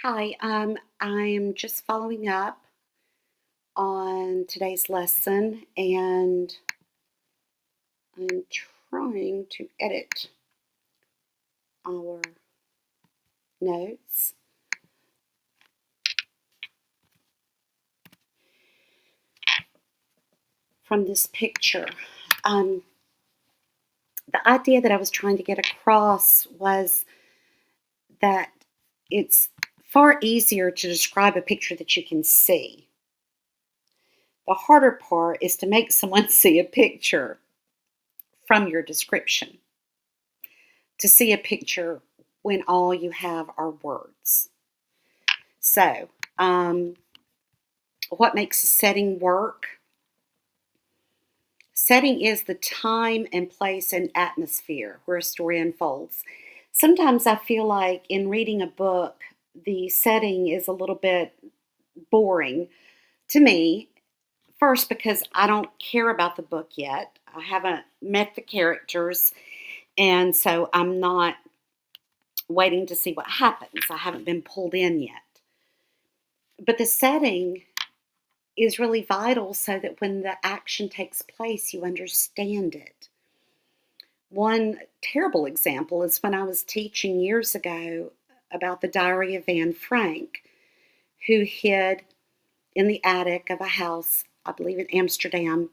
Hi, I'm just following up on today's lesson and I'm trying to edit our notes. From this picture. Um, the idea that I was trying to get across was that it's far easier to describe a picture that you can see. The harder part is to make someone see a picture from your description, to see a picture when all you have are words. So, what makes a setting work? Setting is the time and place and atmosphere where a story unfolds. Sometimes I feel like in reading a book, the setting is a little bit boring to me. First, because I don't care about the book yet. I haven't met the characters, and so I'm not waiting to see what happens. I haven't been pulled in yet. But the setting is really vital so that when the action takes place, you understand it. One terrible example is when I was teaching years ago about the diary of Anne Frank, who hid in the attic of a house, I believe in Amsterdam,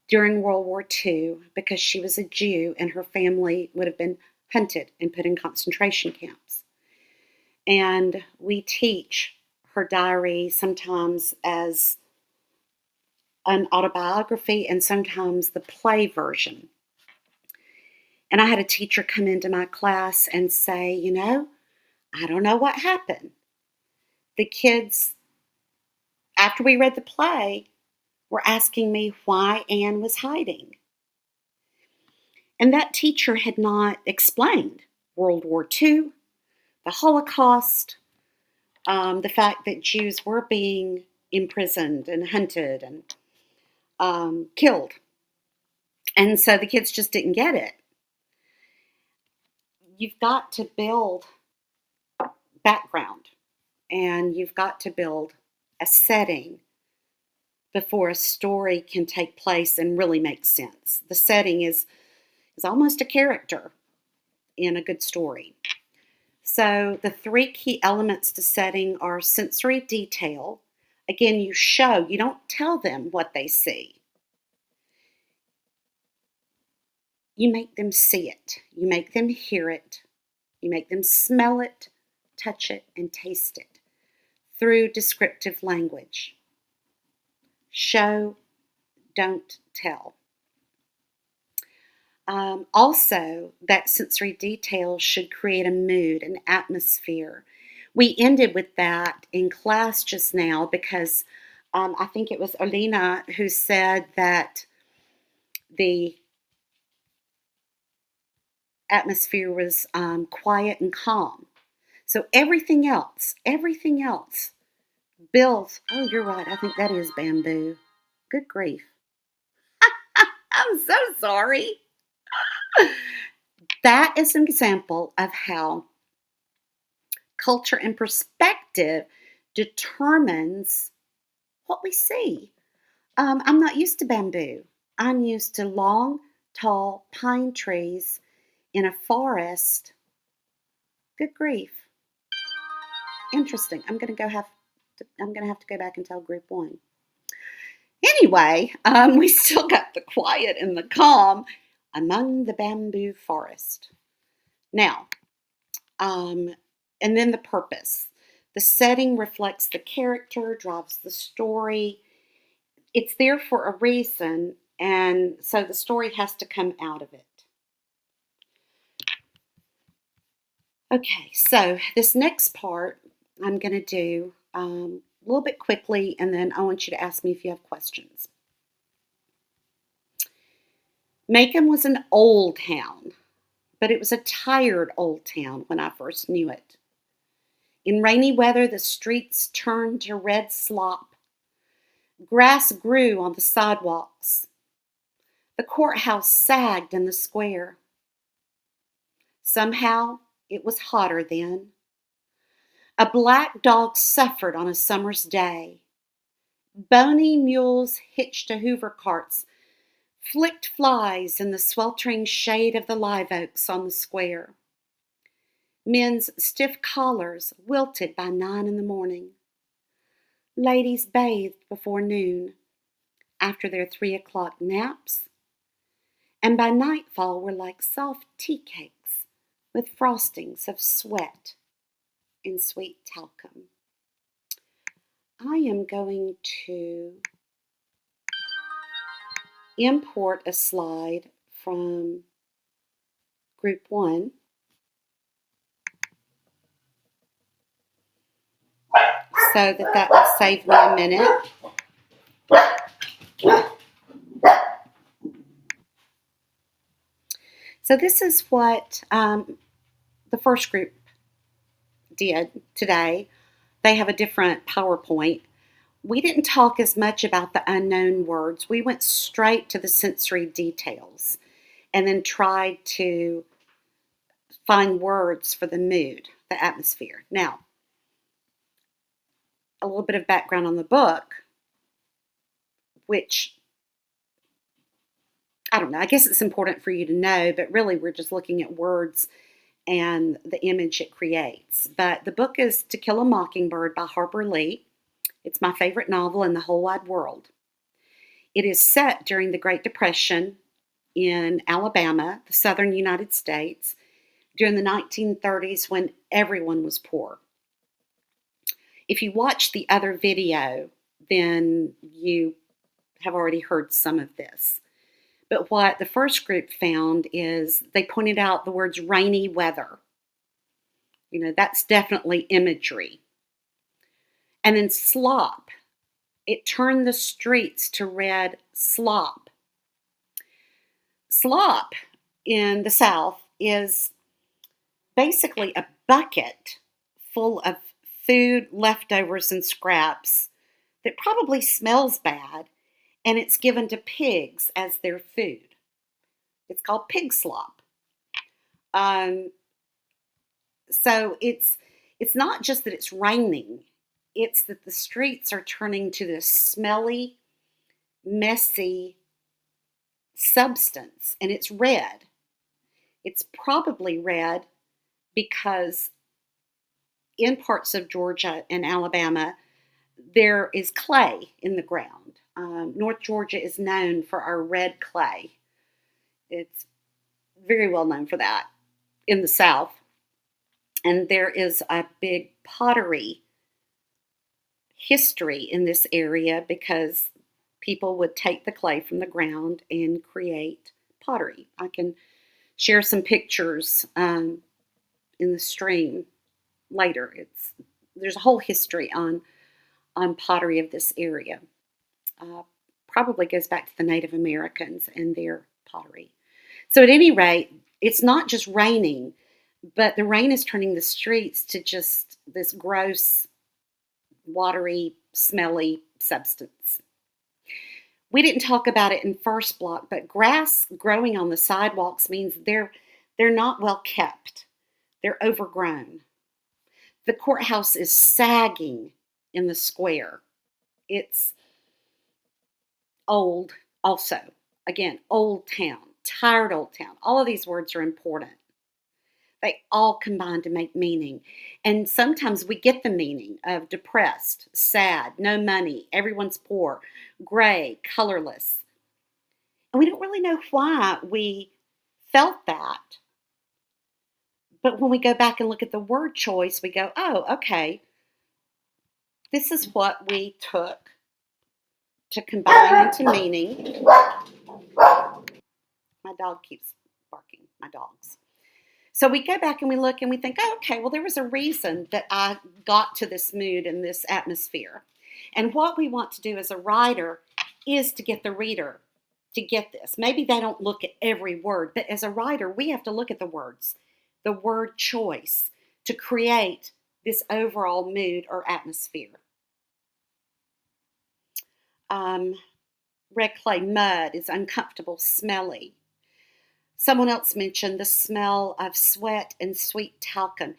during World War II because she was a Jew and her family would have been hunted and put in concentration camps. And we teach her diary sometimes as an autobiography and sometimes the play version. And I had a teacher come into my class and say, I don't know what happened. The kids, after we read the play, were asking me why Anne was hiding. And that teacher had not explained World War II, the Holocaust, the fact that Jews were being imprisoned and hunted and killed. And so the kids just didn't get it. You've got to build background and you've got to build a setting before a story can take place and really make sense. The setting is almost a character in a good story. So the three key elements to setting are sensory detail. Again, you show, you don't tell them what they see. You make them see it. You make them hear it. You make them smell it, touch it, and taste it through descriptive language. Show, don't tell. Also, that sensory detail should create a mood, an atmosphere. We ended with that in class just now because I think it was Olina who said that the atmosphere was quiet and calm. So everything else builds. Oh, you're right. I think that is bamboo. Good grief. I'm so sorry. That is an example of how culture and perspective determines what we see. I'm not used to bamboo. I'm used to long, tall pine trees in a forest. Good grief. Interesting. I'm gonna have to go back and tell group one. Anyway, we still got the quiet and the calm among the bamboo forest. Now, um, and then the purpose. The setting reflects the character, drives the story. It's there for a reason, and so the story has to come out of it. Okay, so this next part I'm going to do a little bit quickly, and then I want you to ask me if you have questions. Macon was an old town, but it was a tired old town when I first knew it. In rainy weather, the streets turned to red slop. Grass grew on the sidewalks. The courthouse sagged in the square. Somehow, it was hotter then. A black dog suffered on a summer's day. Bony mules hitched to Hoover carts flicked flies in the sweltering shade of the live oaks on the square. Men's stiff collars wilted by 9 in the morning. Ladies bathed before noon, after their 3 o'clock naps, and by nightfall were like soft tea cakes with frostings of sweat and sweet talcum. I am going to import a slide from group 1 so that will save me a minute. So this is what the first group did today. They have a different PowerPoint. We didn't talk as much about the unknown words. We went straight to the sensory details and then tried to find words for the mood, the atmosphere. Now, a little bit of background on the book, which, I don't know, I guess it's important for you to know, but really we're just looking at words and the image it creates. But the book is To Kill a Mockingbird by Harper Lee. It's my favorite novel in the whole wide world. It is set during the Great Depression in Alabama, the southern United States, during the 1930s when everyone was poor. If you watch the other video, then you have already heard some of this. But what the first group found is they pointed out the words rainy weather. You know, that's definitely imagery. And then slop. It turned the streets to red slop. Slop in the South is basically a bucket full of food, leftovers, and scraps that probably smells bad, and it's given to pigs as their food. It's called pig slop. So it's not just that it's raining, it's that the streets are turning to this smelly, messy substance, and it's red. It's probably red because in parts of Georgia and Alabama, there is clay in the ground. North Georgia is known for our red clay. It's very well known for that in the South. And there is a big pottery history in this area because people would take the clay from the ground and create pottery. I can share some pictures in the stream later. There's a whole history on pottery of this area. Probably goes back to the Native Americans and their pottery. So at any rate, it's not just raining, but the rain is turning the streets to just this gross, watery, smelly substance. We didn't talk about it in first block, but grass growing on the sidewalks means they're not well kept. They're overgrown. The courthouse is sagging in the square. It's old also. Again, old town, tired old town. All of these words are important. They all combine to make meaning. And sometimes we get the meaning of depressed, sad, no money, everyone's poor, gray, colorless. And we don't really know why we felt that. But when we go back and look at the word choice, we go, oh, okay, this is what we took to combine into meaning. My dog keeps barking, my dogs. So we go back and we look and we think, oh, okay, well, there was a reason that I got to this mood and this atmosphere. And what we want to do as a writer is to get the reader to get this. Maybe they don't look at every word, but as a writer, we have to look at the words, the word choice, to create this overall mood or atmosphere. Red clay mud is uncomfortable, smelly. Someone else mentioned the smell of sweat and sweet talcum.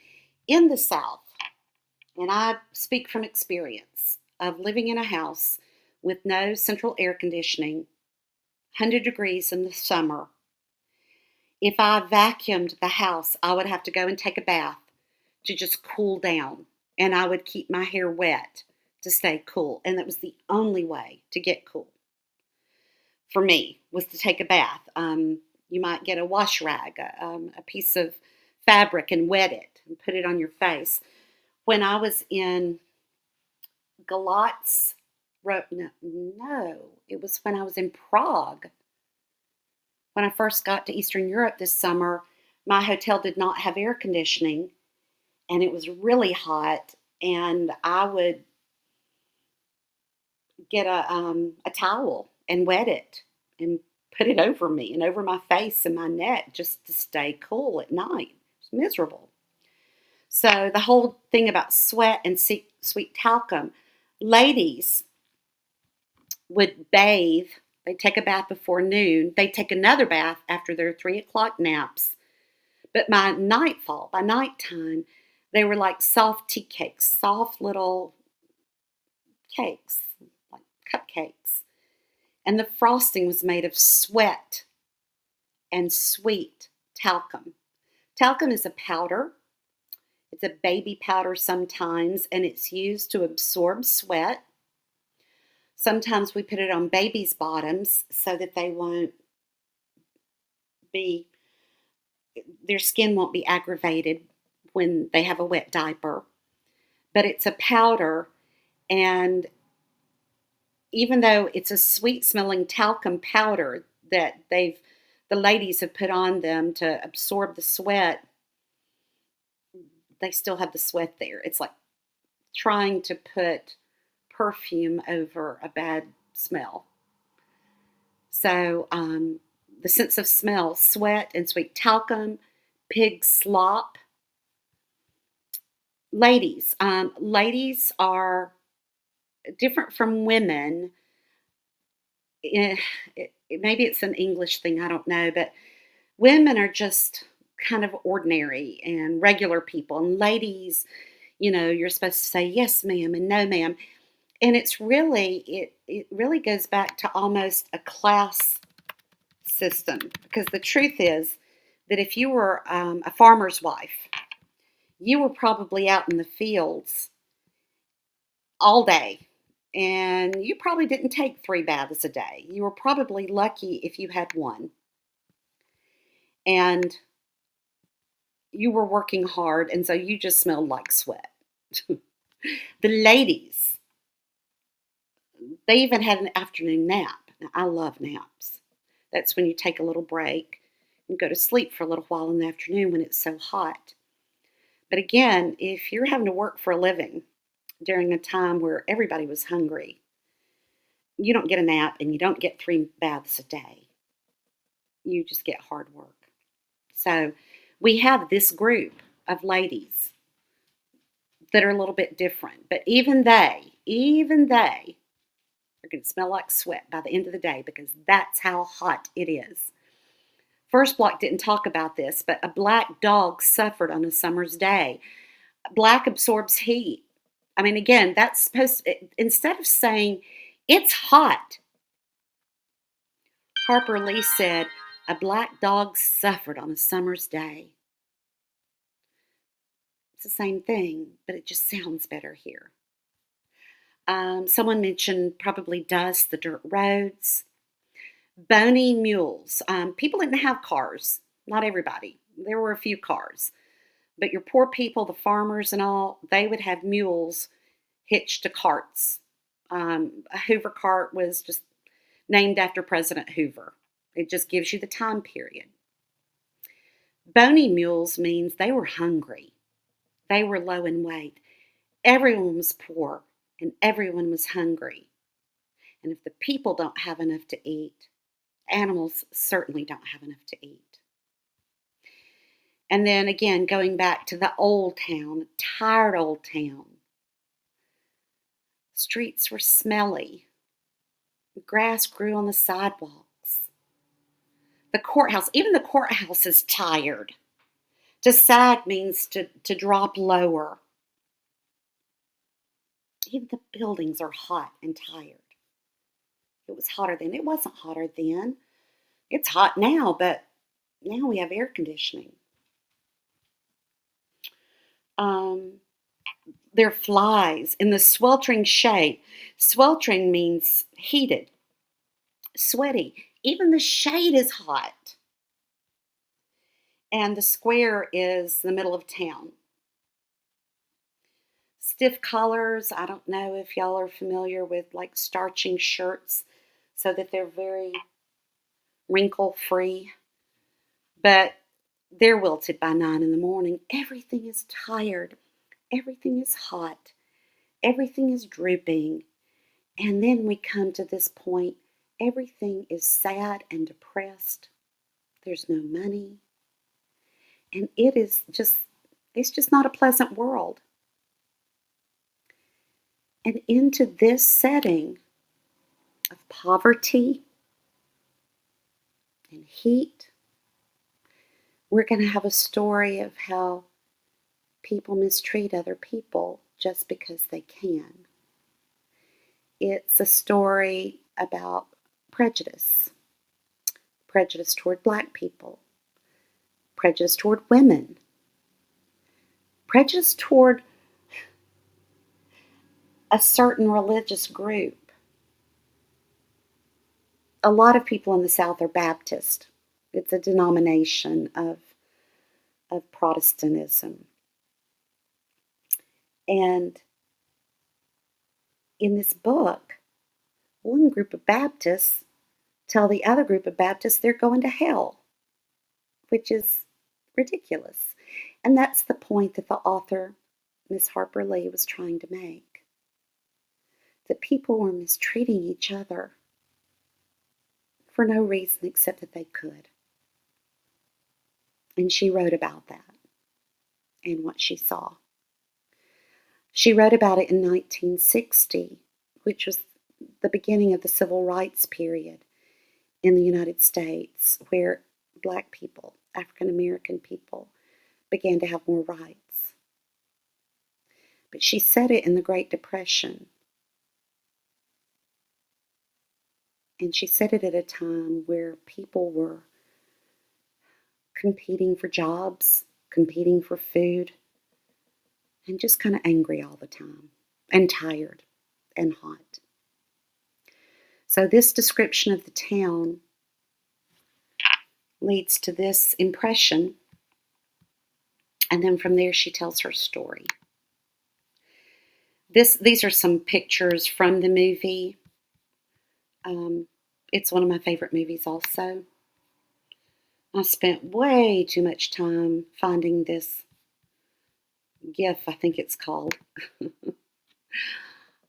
In the South, And I speak from experience of living in a house with no central air conditioning, 100 degrees in the summer. If I vacuumed the house, I would have to go and take a bath to just cool down. And I would keep my hair wet to stay cool. And that was the only way to get cool for me, was to take a bath. You might get a wash rag, a piece of fabric, and wet it and put it on your face. When I was in Galatz, no, it was when I was in Prague. When I first got to Eastern Europe this summer, my hotel did not have air conditioning, and it was really hot. And I would get a towel and wet it and put it over me and over my face and my neck just to stay cool at night. It was miserable. So the whole thing about sweat and sweet talcum, ladies would bathe. They'd take a bath before noon. They'd take another bath after their 3 o'clock naps. But by nightfall, by nighttime, they were like soft tea cakes, soft little cakes, like cupcakes. And the frosting was made of sweat and sweet talcum. Talcum is a powder. It's a baby powder sometimes, and it's used to absorb sweat. Sometimes we put it on babies' bottoms so that they won't be, their skin won't be aggravated when they have a wet diaper. But it's a powder, and even though it's a sweet smelling talcum powder that the ladies have put on them to absorb the sweat, they still have the sweat there. It's like trying to put perfume over a bad smell. So the sense of smell, sweat and sweet talcum, pig slop. Ladies are different from women. Maybe it's an English thing, I don't know, but women are just kind of ordinary and regular people. And ladies, you're supposed to say yes, ma'am, and no, ma'am. And it really goes back to almost a class system, because the truth is that if you were a farmer's wife, you were probably out in the fields all day, and you probably didn't take 3 baths a day. You were probably lucky if you had one. And you were working hard, and so you just smelled like sweat. The ladies, they even had an afternoon nap. Now, I love naps. That's when you take a little break and go to sleep for a little while in the afternoon when it's so hot. But again, if you're having to work for a living during a time where everybody was hungry, you don't get a nap and you don't get 3 baths a day. You just get hard work. So we have this group of ladies that are a little bit different. But even they are going to smell like sweat by the end of the day, because that's how hot it is. First block didn't talk about this, but a black dog suffered on a summer's day. Black absorbs heat. I mean, again, that's supposed to, instead of saying it's hot, Harper Lee said, a black dog suffered on a summer's day. It's the same thing, but it just sounds better here. Someone mentioned probably dust, the dirt roads. Bony mules. People didn't have cars. Not everybody. There were a few cars. But your poor people, the farmers and all, they would have mules hitched to carts. A Hoover cart was just named after President Hoover. It just gives you the time period. Bony mules means they were hungry. They were low in weight. Everyone was poor and everyone was hungry. And if the people don't have enough to eat, animals certainly don't have enough to eat. And then again, going back to the old town, tired old town. Streets were smelly. The grass grew on the sidewalks. The courthouse, even the courthouse is tired. To sag means to drop lower. Even the buildings are hot and tired. It was hotter then. It wasn't hotter then. It's hot now, but now we have air conditioning. Um, there are flies in the sweltering shade. Sweltering means heated, sweaty. Even the shade is hot. And the square is the middle of town. Stiff collars. I don't know if y'all are familiar with like starching shirts so that they're very wrinkle free, but they're wilted by 9 in the morning. Everything is tired. Everything is hot. Everything is drooping. And then we come to this point. Everything is sad and depressed. There's no money. And it's just not a pleasant world. And into this setting of poverty and heat, we're going to have a story of how people mistreat other people just because they can. It's a story about prejudice. Prejudice toward black people. Prejudice toward women. Prejudice toward a certain religious group. A lot of people in the South are Baptist. It's a denomination of Protestantism. And in this book, one group of Baptists tell the other group of Baptists they're going to hell, which is ridiculous. And that's the point that the author, Miss Harper Lee, was trying to make. That people were mistreating each other for no reason except that they could. And she wrote about that and what she saw. She wrote about it in 1960, which was the beginning of the civil rights period in the United States, where black people, African American people, began to have more rights. But she said it in the Great Depression. And she said it at a time where people were competing for jobs, competing for food, and just kind of angry all the time, and tired, and hot. So this description of the town leads to this impression, and then from there she tells her story. These are some pictures from the movie. It's one of my favorite movies also. I spent way too much time finding this GIF, I think it's called.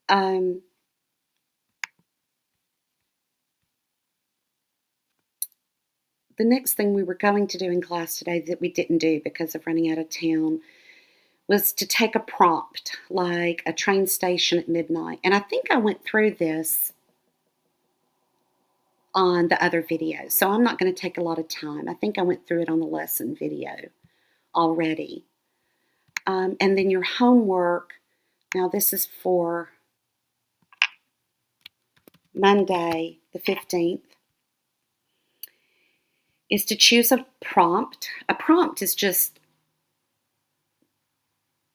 The next thing we were going to do in class today that we didn't do because of running out of town was to take a prompt, like a train station at midnight. And I think I went through this on the other video, so I'm not going to take a lot of time. I think I went through it on the lesson video already. And then your homework, now this is for Monday the 15th, is to choose a prompt. A prompt is just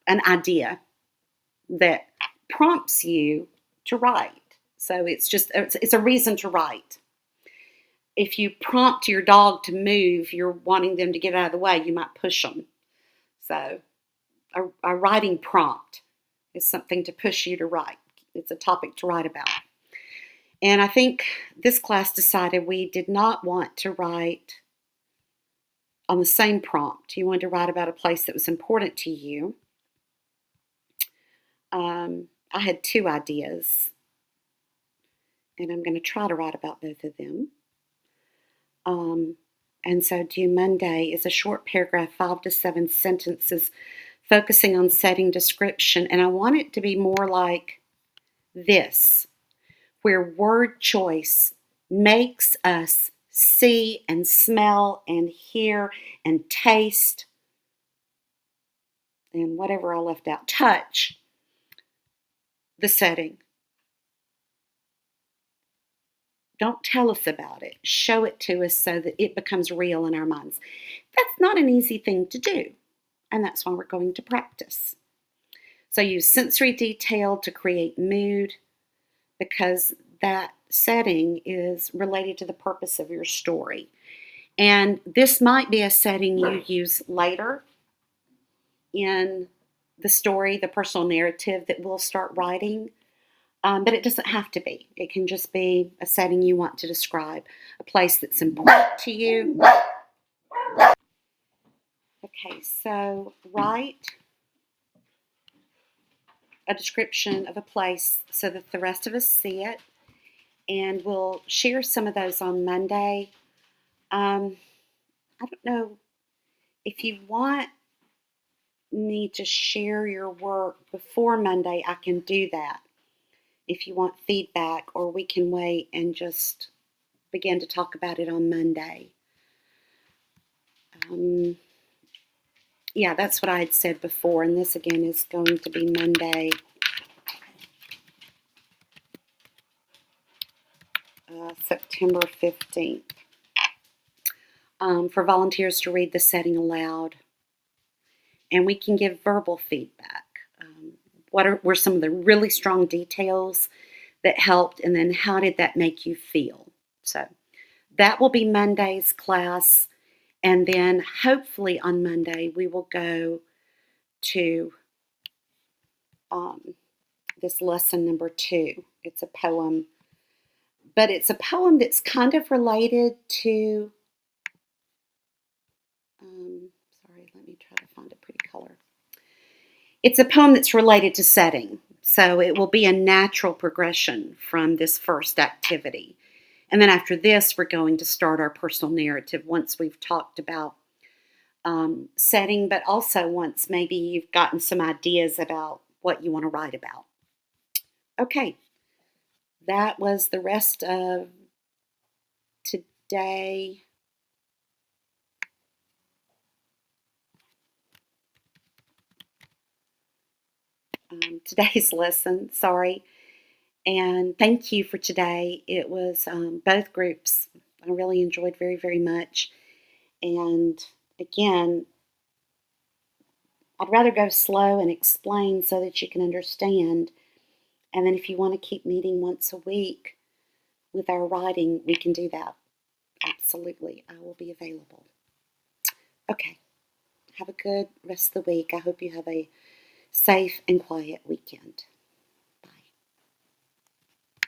an idea that prompts you to write. So it's a reason to write. If you prompt your dog to move, you're wanting them to get out of the way, you might push them. So a writing prompt is something to push you to write. It's a topic to write about. And I think this class decided we did not want to write on the same prompt. You wanted to write about a place that was important to you. I had 2 ideas, and I'm going to try to write about both of them. And so due Monday is a short paragraph, 5 to 7 sentences, focusing on setting description. And I want it to be more like this, where word choice makes us see and smell and hear and taste and whatever I left out, touch the setting. Don't tell us about it. Show it to us so that it becomes real in our minds. That's not an easy thing to do, and that's why we're going to practice. So use sensory detail to create mood because that setting is related to the purpose of your story. And this might be a setting you use later in the story, the personal narrative that we'll start writing. But it doesn't have to be. It can just be a setting you want to describe, a place that's important to you. Okay, so write a description of a place so that the rest of us see it, and we'll share some of those on Monday. I don't know if you want me to share your work before Monday, I can do that. If you want feedback, or we can wait and just begin to talk about it on Monday. Yeah, that's what I had said before, and this again is going to be Monday, September 15th, for volunteers to read the setting aloud. And we can give verbal feedback. What were some of the really strong details that helped, and then how did that make you feel? So that will be Monday's class, and then hopefully on Monday we will go to this lesson number 2. It's a poem, but it's a poem that's kind of related to, sorry, let me try to find a pretty color. It's a poem that's related to setting, so it will be a natural progression from this first activity. And then after this, we're going to start our personal narrative once we've talked about setting, but also once maybe you've gotten some ideas about what you want to write about. Okay, that was the rest of today. Today's lesson, sorry. And thank you for today. It was both groups I really enjoyed very, very much. And again, I'd rather go slow and explain so that you can understand. And then if you want to keep meeting once a week with our writing, we can do that. Absolutely. I will be available. Okay. Have a good rest of the week. I hope you have a safe and quiet weekend.